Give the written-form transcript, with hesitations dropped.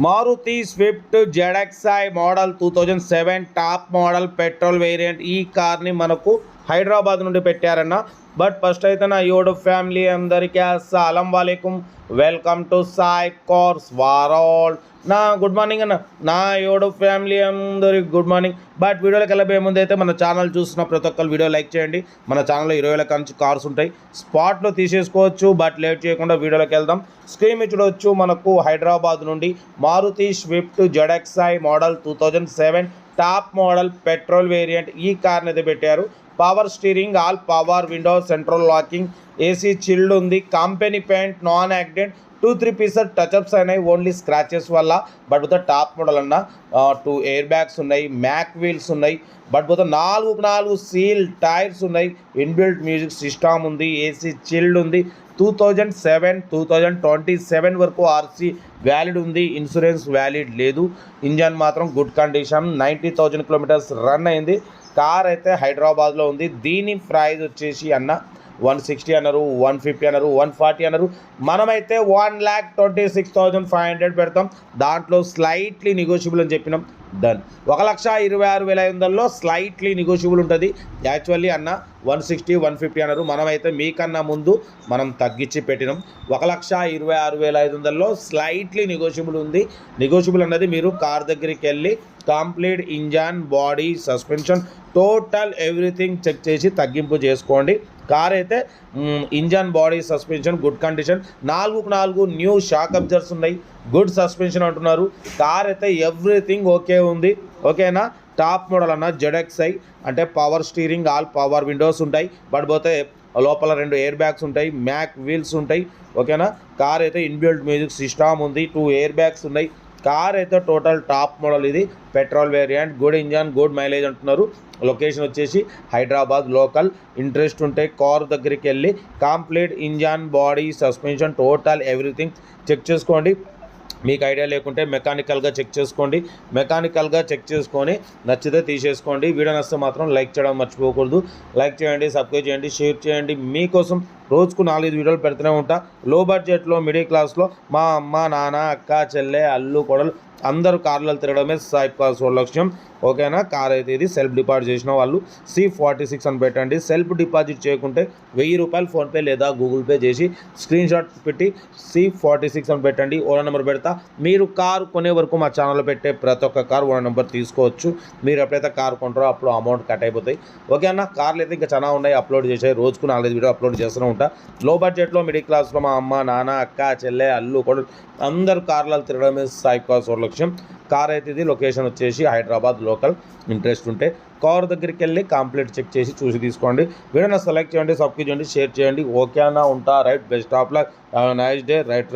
Maruti swift ZXI model 2007 top model petrol variant. ఈ కార్ని మనకు హైదరాబాద్ నుండి పెట్టారన్న. బట్ ఫస్ట్ అయితే నా యూట్యూబ్ ఫ్యామిలీ అందరికీ అస్సలం వాలేకుమ్, welcome to Sai cars world. నా గుడ్ మార్నింగ్ అన్న, నా యూట్యూబ్ ఫ్యామిలీ అందరికి గుడ్ మార్నింగ్. బట్ వీడియోలోకి వెళ్ళబోయే ముందు అయితే మన ఛానల్ చూస్తున్న ప్రతి ఒక్కరు వీడియో లైక్ చేయండి. మన ఛానల్లో 20 నుంచి కార్స్ ఉంటాయి, స్పాట్లో తీసేసుకోవచ్చు. బట్ లేట్ చేయకుండా వీడియోలోకి వెళ్దాం. స్క్రీన్ మీద చూడవచ్చు, మనకు హైదరాబాద్ నుండి Maruti swift ZXI model 2007 top model petrol variant. ఈ కార్ని అయితే పెట్టారు. Power steering, all power windows, central locking, AC chilled ఉంది, company paint, non accident, 2-3 pieces touch ups అయినాయి ఓన్లీ స్క్రాచెస్ వల్ల. బట్ పోతే టాప్ మోడల్ అన్న 2 ఎయిర్ బ్యాగ్స్ ఉన్నాయి, మ్యాక్ వీల్స్ ఉన్నాయి. బట్ పోతే 4 సీల్ టైర్స్ ఉన్నాయి, ఇన్బిల్ట్ మ్యూజిక్ సిస్టమ్ ఉంది, ఏసీ చిల్డ్ ఉంది. 2027 వరకు ఆర్సీ వ్యాలిడ్ ఉంది, ఇన్సూరెన్స్ వ్యాలిడ్ లేదు. ఇంజన్ మాత్రం గుడ్ కండిషన్, 90,000 కిలోమీటర్స్ రన్ అయింది. కార్ అయితే హైదరాబాద్లో ఉంది. దీని ప్రైస్ వచ్చేసి అన్న 160 అన్నారు, 150 అన్నారు, 140 అన్నారు. మనమైతే 1,26,500 పెడతాం. దాంట్లో స్లైట్లీ నెగోషియబుల్ అని చెప్పినాం. డన్. 1,26,500లో స్లైట్లీ నెగోషియబుల్ ఉంటుంది. యాక్చువల్లీ అన్న 160, 150 అన్నారు. మనమైతే మీకన్నా ముందు మనం తగ్గించి పెట్టినాం. 1,26,500లో స్లైట్లీ నెగోషియబుల్ ఉంది. నెగోషియబుల్ అన్నది మీరు కార్ దగ్గరికి వెళ్ళి complete engine, body, suspension, total everything check చేసి తగ్గింపు చేసుకోండి. కార్ అయితే engine, body, suspension good condition. 4 new shock absorbers ఉన్నాయి, గుడ్ సస్పెన్షన్ అంటున్నారు. కార్ అయితే ఎవ్రీథింగ్ ఓకే ఉంది. ఓకేనా. టాప్ మోడల్ అన్న జెడ్ఎక్స్ఐ అంటే power steering, all power windows ఉంటాయి. బట్ పోతే లోపల 2 ఎయిర్ బ్యాగ్స్ ఉంటాయి, మ్యాక్ వీల్స్ ఉంటాయి. ఓకేనా. కార్ అయితే ఇన్బిల్ట్ మ్యూజిక్ సిస్టమ్ ఉంది, 2 ఎయిర్ బ్యాగ్స్ ఉన్నాయి. కార్ అయితే టోటల్ టాప్ మోడల్, ఇది petrol variant, good engine, good mileage అంటున్నారు. లొకేషన్ వచ్చేసి హైదరాబాద్ లోకల్. ఇంట్రెస్ట్ ఉంటే కార్ దగ్గరికి వెళ్ళి complete engine, body, suspension, total everything check చేసుకోండి. మీకు ఐడియా లేకుంటే మెకానికల్గా చెక్ చేసుకోండి. మెకానికల్గా చెక్ చేసుకొని నచ్చితే తీసేసుకోండి. వీడియో నచ్చితే మాత్రం లైక్ చేయడం మర్చిపోకూడదు. లైక్ చేయండి, సబ్స్క్రైబ్ చేయండి, షేర్ చేయండి. మీకోసం రోజుకు 4-5 వీడియోలు పెడుతూనే ఉంటా. లో బడ్జెట్లో, మిడిల్ క్లాస్లో మా అమ్మ, నాన్న, అక్క, చెల్లె, అల్లు, కొడలు అందరూ కార్లలో తిరగడమే సాయి కార్స్ లక్ష్యం. ఓకేనా. కార్ అయితే ఇది సెల్ఫ్ డిపాజిట్ చేసిన వాళ్ళు C46 అని పెట్టండి. సెల్ఫ్ డిపాజిట్ చేయకుంటే 1000 రూపాయలు ఫోన్పే లేదా గూగుల్ పే చేసి స్క్రీన్ షాట్ పెట్టి C46 అని పెట్టండి. ఓనర్ నెంబర్ పెడతా. మీరు కారు కొనే వరకు మా ఛానల్లో పెట్టే ప్రతి ఒక్క కారు ఓనర్ నెంబర్ తీసుకోవచ్చు. మీరు ఎప్పుడైతే కారు కొంటారో అప్పుడు అమౌంట్ కట్ అయిపోతాయి. ఓకే అన్న. కార్లు అయితే ఇంకా చాలా ఉన్నాయి, అప్లోడ్ చేసాయి. రోజుకు 4-5 వీడియో అప్లోడ్ చేస్తూనే ఉంటా. లో బడ్జెట్లో, మిడిల్ క్లాస్లో మా అమ్మ, నాన్న, అక్క, చెల్లె, అల్లు, కొడుకు అందరు కార్లలో తిరగడమే సాయి కార్స్ లక్ష్యం. కార్ అయితే ఇది. లొకేషన్ వచ్చేసి హైదరాబాద్ లోకల్. ఇంట్రెస్ట్ ఉంటే కార్ దగ్గరికి వెళ్ళి కంప్లీట్ చెక్ చేసి చూసి తీసుకోండి. వీడియోని సెలెక్ట్ చేయండి, సబ్స్క్రైబ్ చేయండి, షేర్ చేయండి. ఓకే అన్న. ఉంటా. Right. Best of luck. Nice day. Right.